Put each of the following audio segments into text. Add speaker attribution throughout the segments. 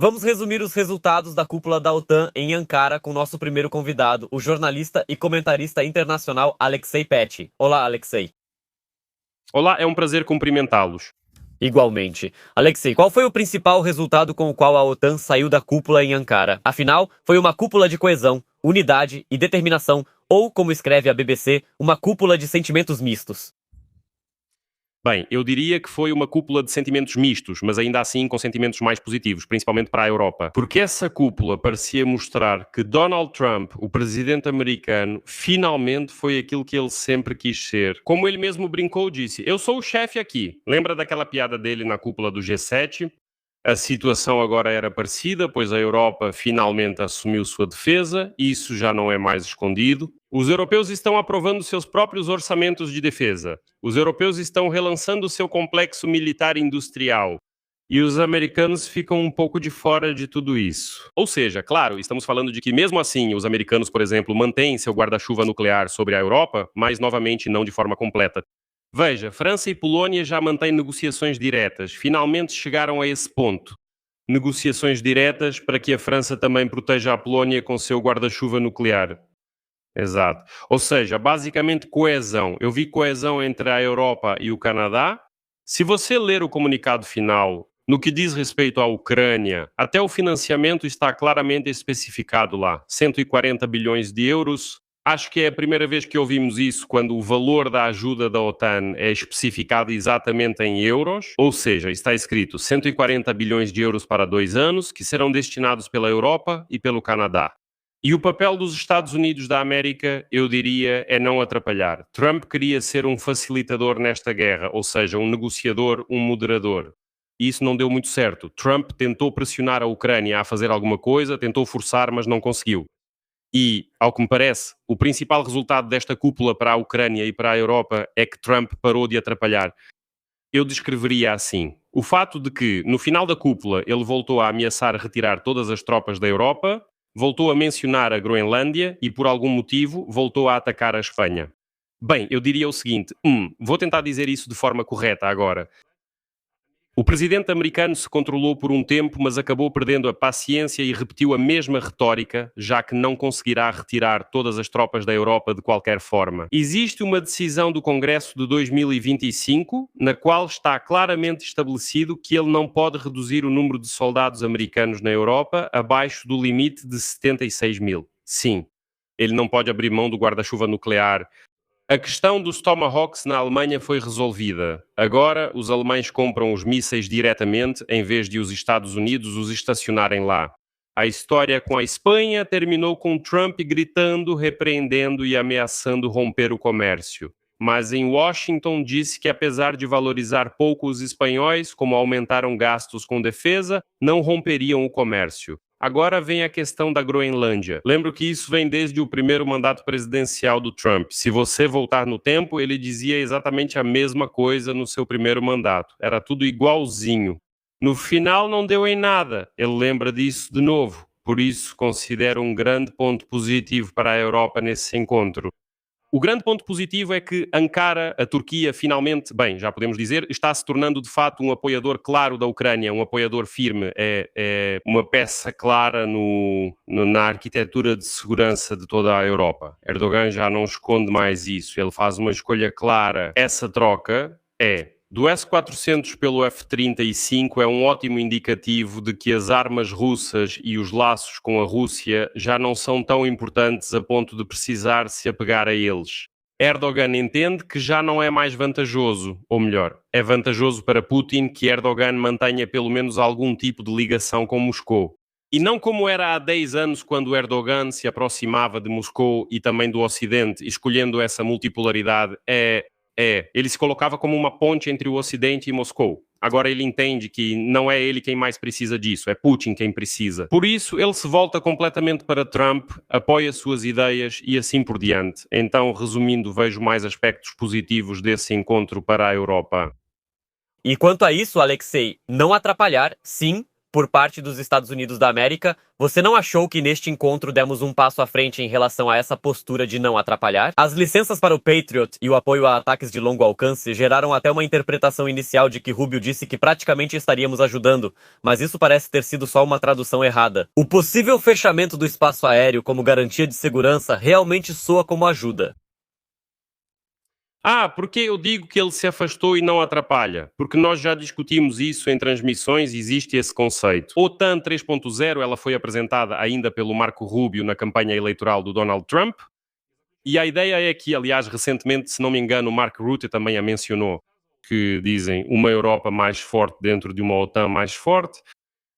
Speaker 1: Vamos resumir os resultados da cúpula da OTAN em Ankara com nosso primeiro convidado, o jornalista e comentarista internacional Alexei Petty. Olá, Alexei.
Speaker 2: Olá, é um prazer cumprimentá-los.
Speaker 1: Igualmente. Alexei, qual foi o principal resultado com o qual a OTAN saiu da cúpula em Ankara? Afinal, foi uma cúpula de coesão, unidade e determinação, ou, como escreve a BBC, uma cúpula de sentimentos mistos.
Speaker 2: Bem, eu diria que foi uma cúpula de sentimentos mistos, mas ainda assim com sentimentos mais positivos, principalmente para a Europa. Porque essa cúpula parecia mostrar que Donald Trump, o presidente americano, finalmente foi aquilo que ele sempre quis ser. Como ele mesmo brincou, disse: "Eu sou o chefe aqui." Lembra daquela piada dele na cúpula do G7? A situação agora era parecida, pois a Europa finalmente assumiu sua defesa, e isso já não é mais escondido. Os europeus estão aprovando seus próprios orçamentos de defesa. Os europeus estão relançando o seu complexo militar industrial. E os americanos ficam um pouco de fora de tudo isso. Ou seja, claro, estamos falando de que mesmo assim os americanos, por exemplo, mantêm seu guarda-chuva nuclear sobre a Europa, mas novamente não de forma completa. Veja, França e Polónia já mantêm negociações diretas. Finalmente chegaram a esse ponto. Negociações diretas para que a França também proteja a Polónia com seu guarda-chuva nuclear. Exato. Ou seja, basicamente coesão. Eu vi coesão entre a Europa e o Canadá. Se você ler o comunicado final, no que diz respeito à Ucrânia, até o financiamento está claramente especificado lá. 140 bilhões de euros. Acho que é a primeira vez que ouvimos isso quando o valor da ajuda da OTAN é especificado exatamente em euros, ou seja, está escrito 140 bilhões de euros para 2 anos, que serão destinados pela Europa e pelo Canadá. E o papel dos Estados Unidos da América, eu diria, é não atrapalhar. Trump queria ser um facilitador nesta guerra, ou seja, um negociador, um moderador. E isso não deu muito certo. Trump tentou pressionar a Ucrânia a fazer alguma coisa, tentou forçar, mas não conseguiu. E, ao que me parece, o principal resultado desta cúpula para a Ucrânia e para a Europa é que Trump parou de atrapalhar. Eu descreveria assim: o fato de que, no final da cúpula, ele voltou a ameaçar retirar todas as tropas da Europa, voltou a mencionar a Groenlândia e, por algum motivo, voltou a atacar a Espanha. Bem, eu diria o seguinte: vou tentar dizer isso de forma correta agora. O presidente americano se controlou por um tempo, mas acabou perdendo a paciência e repetiu a mesma retórica, já que não conseguirá retirar todas as tropas da Europa de qualquer forma. Existe uma decisão do Congresso de 2025, na qual está claramente estabelecido que ele não pode reduzir o número de soldados americanos na Europa abaixo do limite de 76 mil. Sim, ele não pode abrir mão do guarda-chuva nuclear. A questão dos Tomahawks na Alemanha foi resolvida. Agora, os alemães compram os mísseis diretamente, em vez de os Estados Unidos os estacionarem lá. A história com a Espanha terminou com Trump gritando, repreendendo e ameaçando romper o comércio. Mas em Washington disse que, apesar de valorizar pouco os espanhóis, como aumentaram gastos com defesa, não romperiam o comércio. Agora vem a questão da Groenlândia. Lembro que isso vem desde o primeiro mandato presidencial do Trump. Se você voltar no tempo, ele dizia exatamente a mesma coisa no seu primeiro mandato. Era tudo igualzinho. No final não deu em nada. Ele lembra disso de novo. Por isso, considero um grande ponto positivo para a Europa nesse encontro. O grande ponto positivo é que Ankara, a Turquia, finalmente, bem, já podemos dizer, está se tornando de fato um apoiador claro da Ucrânia, um apoiador firme, é uma peça clara na arquitetura de segurança de toda a Europa. Erdogan já não esconde mais isso, ele faz uma escolha clara. Essa troca do S-400 pelo F-35 é um ótimo indicativo de que as armas russas e os laços com a Rússia já não são tão importantes a ponto de precisar se apegar a eles. Erdogan entende que já não é mais vantajoso, ou melhor, é vantajoso para Putin que Erdogan mantenha pelo menos algum tipo de ligação com Moscou. E não como era há 10 anos, quando Erdogan se aproximava de Moscou e também do Ocidente, escolhendo essa multipolaridade, ele se colocava como uma ponte entre o Ocidente e Moscou. Agora ele entende que não é ele quem mais precisa disso, é Putin quem precisa. Por isso, ele se volta completamente para Trump, apoia suas ideias e assim por diante. Então, resumindo, vejo mais aspectos positivos desse encontro para a Europa.
Speaker 1: E quanto a isso, Alexei, não atrapalhar, sim, por parte dos Estados Unidos da América, você não achou que neste encontro demos um passo à frente em relação a essa postura de não atrapalhar? As licenças para o Patriot e o apoio a ataques de longo alcance geraram até uma interpretação inicial de que Rubio disse que praticamente estaríamos ajudando, mas isso parece ter sido só uma tradução errada. O possível fechamento do espaço aéreo como garantia de segurança realmente soa como ajuda.
Speaker 2: Porque eu digo que ele se afastou e não atrapalha? Porque nós já discutimos isso em transmissões, existe esse conceito. OTAN 3.0, ela foi apresentada ainda pelo Marco Rubio na campanha eleitoral do Donald Trump, e a ideia é que, aliás, recentemente, se não me engano, o Mark Rutte também a mencionou, que dizem uma Europa mais forte dentro de uma OTAN mais forte.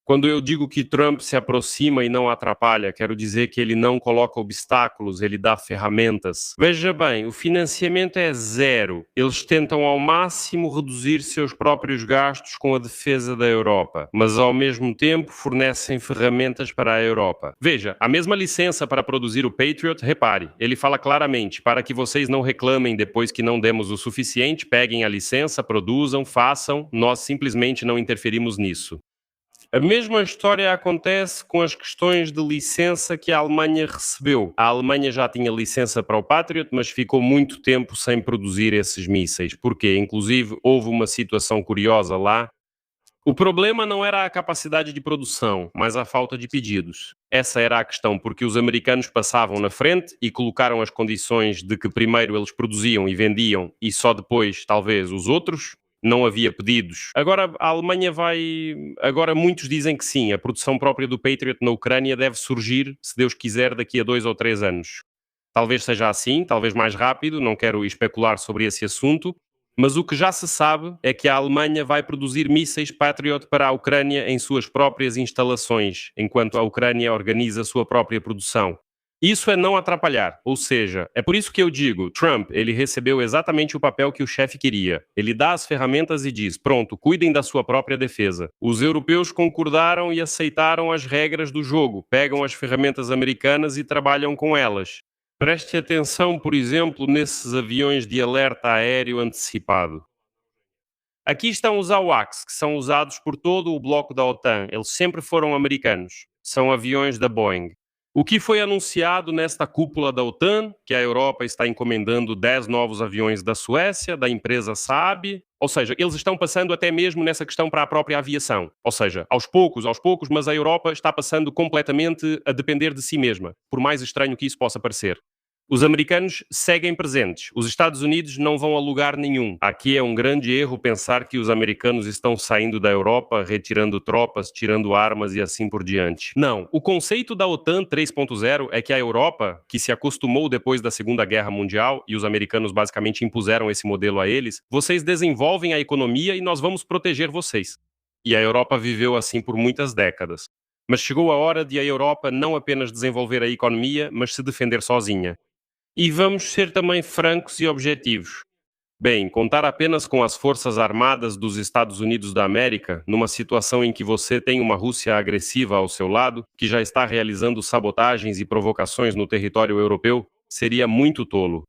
Speaker 2: Quando eu digo que Trump se aproxima e não atrapalha, quero dizer que ele não coloca obstáculos, ele dá ferramentas. Veja bem, o financiamento é zero. Eles tentam ao máximo reduzir seus próprios gastos com a defesa da Europa, mas ao mesmo tempo fornecem ferramentas para a Europa. Veja, a mesma licença para produzir o Patriot, repare, ele fala claramente, para que vocês não reclamem depois que não demos o suficiente, peguem a licença, produzam, façam, nós simplesmente não interferimos nisso. A mesma história acontece com as questões de licença que a Alemanha recebeu. A Alemanha já tinha licença para o Patriot, mas ficou muito tempo sem produzir esses mísseis. Porquê? Inclusive, houve uma situação curiosa lá. O problema não era a capacidade de produção, mas a falta de pedidos. Essa era a questão, porque os americanos passavam na frente e colocaram as condições de que primeiro eles produziam e vendiam e só depois, talvez, os outros. Não havia pedidos. Agora a Alemanha vai... Agora muitos dizem que sim, a produção própria do Patriot na Ucrânia deve surgir, se Deus quiser, daqui a 2 ou 3 anos. Talvez seja assim, talvez mais rápido, não quero especular sobre esse assunto, mas o que já se sabe é que a Alemanha vai produzir mísseis Patriot para a Ucrânia em suas próprias instalações, enquanto a Ucrânia organiza a sua própria produção. Isso é não atrapalhar, ou seja, é por isso que eu digo, Trump, ele recebeu exatamente o papel que o chefe queria. Ele dá as ferramentas e diz, pronto, cuidem da sua própria defesa. Os europeus concordaram e aceitaram as regras do jogo, pegam as ferramentas americanas e trabalham com elas. Preste atenção, por exemplo, nesses aviões de alerta aéreo antecipado. Aqui estão os AWACS, que são usados por todo o bloco da OTAN. Eles sempre foram americanos. São aviões da Boeing. O que foi anunciado nesta cúpula da OTAN, que a Europa está encomendando 10 novos aviões da Suécia, da empresa Saab, ou seja, eles estão passando até mesmo nessa questão para a própria aviação. Ou seja, aos poucos, mas a Europa está passando completamente a depender de si mesma, por mais estranho que isso possa parecer. Os americanos seguem presentes. Os Estados Unidos não vão a lugar nenhum. Aqui é um grande erro pensar que os americanos estão saindo da Europa, retirando tropas, tirando armas e assim por diante. Não. O conceito da OTAN 3.0 é que a Europa, que se acostumou depois da Segunda Guerra Mundial, e os americanos basicamente impuseram esse modelo a eles, vocês desenvolvem a economia e nós vamos proteger vocês. E a Europa viveu assim por muitas décadas. Mas chegou a hora de a Europa não apenas desenvolver a economia, mas se defender sozinha. E vamos ser também francos e objetivos. Bem, contar apenas com as forças armadas dos Estados Unidos da América, numa situação em que você tem uma Rússia agressiva ao seu lado, que já está realizando sabotagens e provocações no território europeu, seria muito tolo.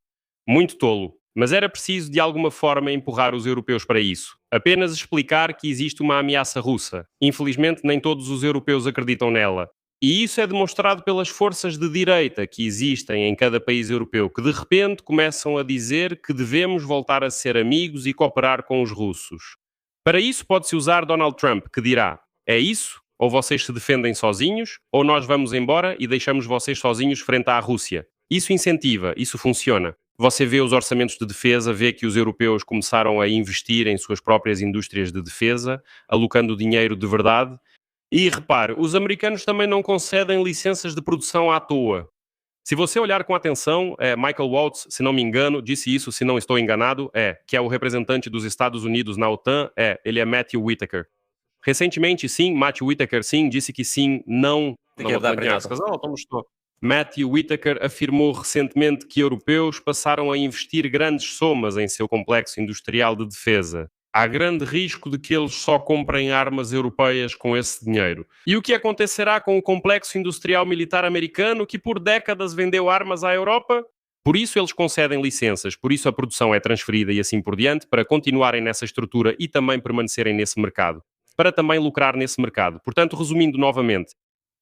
Speaker 2: Muito tolo. Mas era preciso de alguma forma empurrar os europeus para isso. Apenas explicar que existe uma ameaça russa. Infelizmente, nem todos os europeus acreditam nela. E isso é demonstrado pelas forças de direita que existem em cada país europeu, que de repente começam a dizer que devemos voltar a ser amigos e cooperar com os russos. Para isso pode-se usar Donald Trump, que dirá, é isso? Ou vocês se defendem sozinhos, ou nós vamos embora e deixamos vocês sozinhos frente à Rússia. Isso incentiva, isso funciona. Você vê os orçamentos de defesa, vê que os europeus começaram a investir em suas próprias indústrias de defesa, alocando dinheiro de verdade. E repare, os americanos também não concedem licenças de produção à toa. Se você olhar com atenção, Michael Waltz, se não me engano, disse isso, se não estou enganado, que é o representante dos Estados Unidos na OTAN, ele é Matthew Whitaker. Recentemente, sim, Matthew Whitaker, sim, disse que sim, não... Matthew Whitaker afirmou recentemente que europeus passaram a investir grandes somas em seu complexo industrial de defesa. Há grande risco de que eles só comprem armas europeias com esse dinheiro. E o que acontecerá com o complexo industrial militar americano que por décadas vendeu armas à Europa? Por isso eles concedem licenças, por isso a produção é transferida e assim por diante, para continuarem nessa estrutura e também permanecerem nesse mercado. para também lucrar nesse mercado. Portanto, resumindo novamente,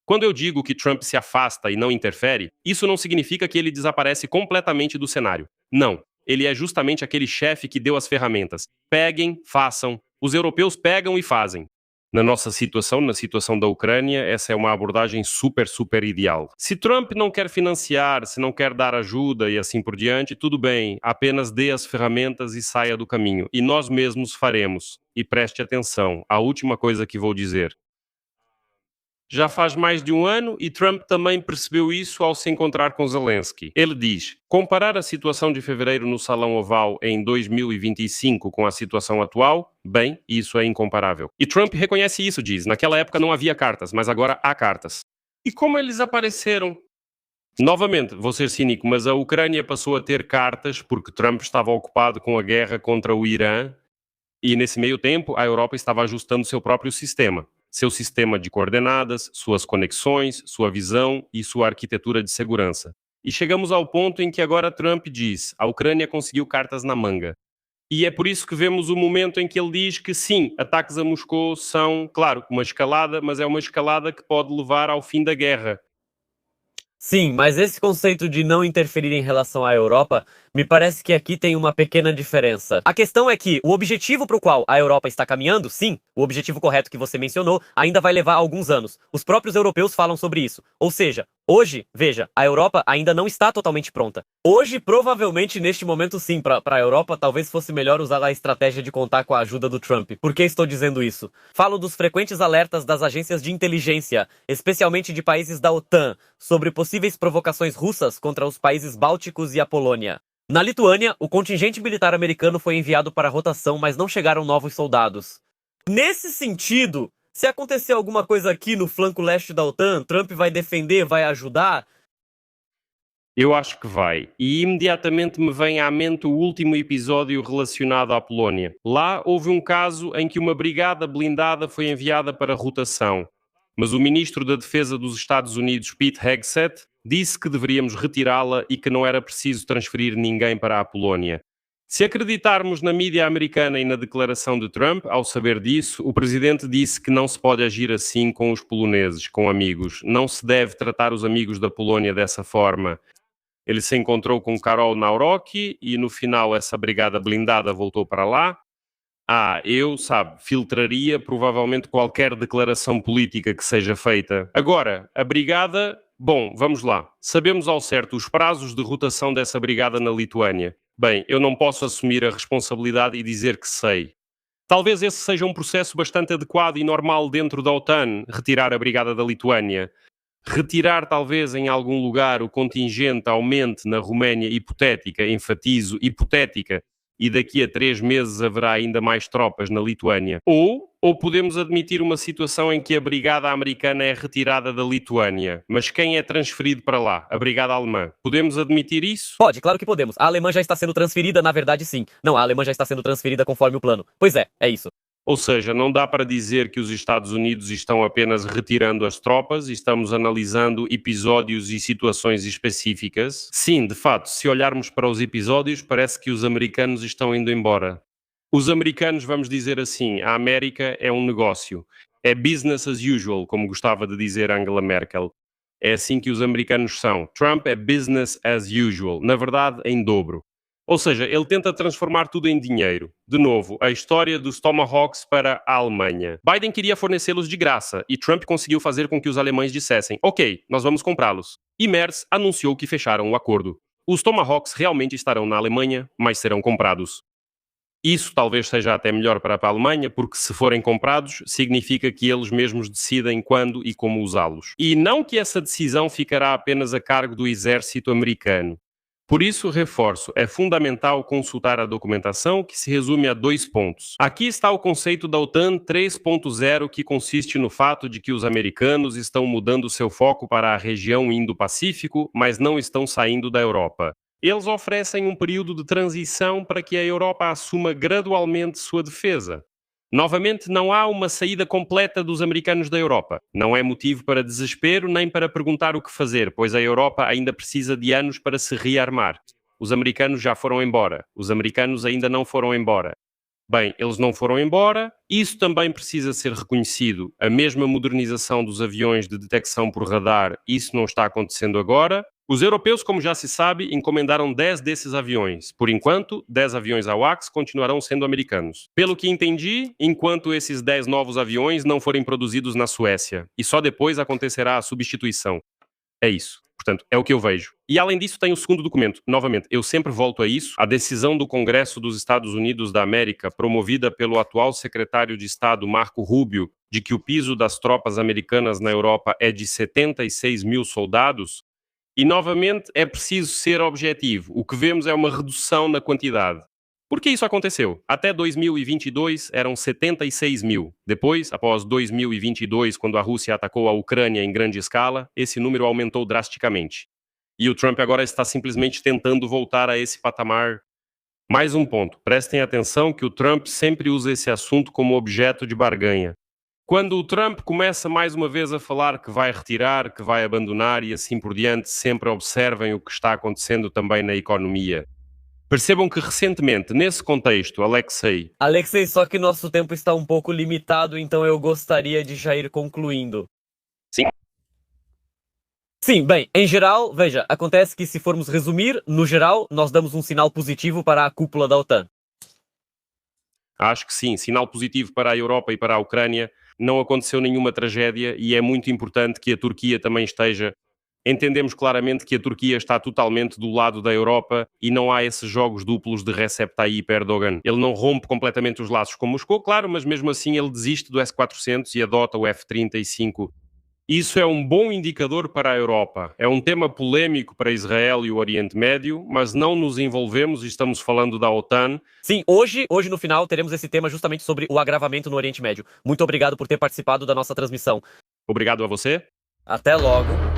Speaker 2: quando eu digo que Trump se afasta e não interfere, isso não significa que ele desaparece completamente do cenário. Não. Ele é justamente aquele chefe que deu as ferramentas. Peguem, façam. Os europeus pegam e fazem. Na nossa situação, na situação da Ucrânia, essa é uma abordagem super, super ideal. Se Trump não quer financiar, se não quer dar ajuda e assim por diante, tudo bem, apenas dê as ferramentas e saia do caminho. E nós mesmos faremos. E preste atenção, a última coisa que vou dizer. Já faz mais de um ano e Trump também percebeu isso ao se encontrar com Zelensky. Ele diz: comparar a situação de fevereiro no Salão Oval em 2025 com a situação atual, bem, isso é incomparável. E Trump reconhece isso, diz: naquela época não havia cartas, mas agora há cartas. E como eles apareceram? Novamente, vou ser cínico, mas a Ucrânia passou a ter cartas porque Trump estava ocupado com a guerra contra o Irã e, nesse meio tempo, a Europa estava ajustando seu próprio sistema. Seu sistema de coordenadas, suas conexões, sua visão e sua arquitetura de segurança. E chegamos ao ponto em que agora Trump diz: a Ucrânia conseguiu cartas na manga. E é por isso que vemos o momento em que ele diz que sim, ataques a Moscou são, claro, uma escalada, mas é uma escalada que pode levar ao fim da guerra.
Speaker 1: Sim, mas esse conceito de não interferir em relação à Europa, me parece que aqui tem uma pequena diferença. A questão é que o objetivo para o qual a Europa está caminhando, sim, o objetivo correto que você mencionou, ainda vai levar alguns anos. Os próprios europeus falam sobre isso. Ou seja, hoje, veja, a Europa ainda não está totalmente pronta. Hoje, provavelmente, neste momento, sim, para a Europa, talvez fosse melhor usar a estratégia de contar com a ajuda do Trump. Por que estou dizendo isso? Falo dos frequentes alertas das agências de inteligência, especialmente de países da OTAN, sobre possíveis provocações russas contra os países bálticos e a Polônia. Na Lituânia, o contingente militar americano foi enviado para rotação, mas não chegaram novos soldados. Nesse sentido, se acontecer alguma coisa aqui no flanco leste da OTAN, Trump vai defender, vai ajudar?
Speaker 2: Eu acho que vai. E imediatamente me vem à mente o último episódio relacionado à Polónia. Lá houve um caso em que uma brigada blindada foi enviada para rotação. Mas o ministro da Defesa dos Estados Unidos, Pete Hegseth, disse que deveríamos retirá-la e que não era preciso transferir ninguém para a Polónia. Se acreditarmos na mídia americana e na declaração de Trump, ao saber disso, o presidente disse que não se pode agir assim com os poloneses, com amigos. Não se deve tratar os amigos da Polónia dessa forma. Ele se encontrou com Karol Nawrocki e no final essa brigada blindada voltou para lá. Eu, filtraria provavelmente qualquer declaração política que seja feita. Agora, a brigada, bom, vamos lá. Sabemos ao certo os prazos de rotação dessa brigada na Lituânia. Bem, eu não posso assumir a responsabilidade e dizer que sei. Talvez esse seja um processo bastante adequado e normal dentro da OTAN, retirar a brigada da Lituânia. Retirar talvez em algum lugar o contingente aumente na Roménia hipotética, enfatizo, hipotética, e daqui a 3 meses haverá ainda mais tropas na Lituânia. Ou podemos admitir uma situação em que a brigada americana é retirada da Lituânia, mas quem é transferido para lá? A brigada alemã. Podemos admitir isso?
Speaker 1: Pode, claro que podemos. A alemã já está sendo transferida, na verdade, sim. Não, a alemã já está sendo transferida conforme o plano. Pois é isso.
Speaker 2: Ou seja, não dá para dizer que os Estados Unidos estão apenas retirando as tropas, estamos analisando episódios e situações específicas. Sim, de fato, se olharmos para os episódios, parece que os americanos estão indo embora. Os americanos, vamos dizer assim, a América é um negócio. É business as usual, como gostava de dizer Angela Merkel. É assim que os americanos são. Trump é business as usual, na verdade, em dobro. Ou seja, ele tenta transformar tudo em dinheiro. De novo, a história dos Tomahawks para a Alemanha. Biden queria fornecê-los de graça e Trump conseguiu fazer com que os alemães dissessem: ok, nós vamos comprá-los. E Merz anunciou que fecharam o acordo. Os Tomahawks realmente estarão na Alemanha, mas serão comprados. Isso talvez seja até melhor para a Alemanha, porque se forem comprados, significa que eles mesmos decidem quando e como usá-los. E não que essa decisão ficará apenas a cargo do exército americano. Por isso, reforço, é fundamental consultar a documentação, que se resume a 2 pontos. Aqui está o conceito da OTAN 3.0, que consiste no fato de que os americanos estão mudando seu foco para a região Indo-Pacífico, mas não estão saindo da Europa. Eles oferecem um período de transição para que a Europa assuma gradualmente sua defesa. Novamente, não há uma saída completa dos americanos da Europa. Não é motivo para desespero nem para perguntar o que fazer, pois a Europa ainda precisa de anos para se rearmar. Os americanos já foram embora. Os americanos ainda não foram embora. Bem, eles não foram embora, isso também precisa ser reconhecido. A mesma modernização dos aviões de detecção por radar, isso não está acontecendo agora. Os europeus, como já se sabe, encomendaram 10 desses aviões. Por enquanto, 10 aviões AWACS continuarão sendo americanos. Pelo que entendi, enquanto esses 10 novos aviões não forem produzidos na Suécia. E só depois acontecerá a substituição. É isso. Portanto, é o que eu vejo. E além disso, tem o segundo documento. Novamente, eu sempre volto a isso. A decisão do Congresso dos Estados Unidos da América, promovida pelo atual secretário de Estado, Marco Rubio, de que o piso das tropas americanas na Europa é de 76 mil soldados. E, novamente, é preciso ser objetivo. O que vemos é uma redução na quantidade. Por que isso aconteceu? Até 2022 eram 76 mil. Depois, após 2022, quando a Rússia atacou a Ucrânia em grande escala, esse número aumentou drasticamente. E o Trump agora está simplesmente tentando voltar a esse patamar. Mais um ponto. Prestem atenção que o Trump sempre usa esse assunto como objeto de barganha. Quando o Trump começa mais uma vez a falar que vai retirar, que vai abandonar e assim por diante, sempre observem o que está acontecendo também na economia. Percebam que recentemente, nesse contexto, Alexei,
Speaker 1: Só que nosso tempo está um pouco limitado, então eu gostaria de já ir concluindo.
Speaker 2: Sim.
Speaker 1: Sim, bem, em geral, veja, acontece que se formos resumir, no geral, nós damos um sinal positivo para a cúpula da OTAN.
Speaker 2: Acho que sim, sinal positivo para a Europa e para a Ucrânia. Não aconteceu nenhuma tragédia e é muito importante que a Turquia também esteja. Entendemos claramente que a Turquia está totalmente do lado da Europa e não há esses jogos duplos de Recep Tayyip Erdogan. Ele não rompe completamente os laços com Moscou, claro, mas mesmo assim ele desiste do S-400 e adota o F-35. Isso é um bom indicador para a Europa. É um tema polémico para Israel e o Oriente Médio, mas não nos envolvemos e estamos falando da OTAN.
Speaker 1: Sim, hoje no final teremos esse tema justamente sobre o agravamento no Oriente Médio. Muito obrigado por ter participado da nossa transmissão.
Speaker 2: Obrigado a você.
Speaker 1: Até logo.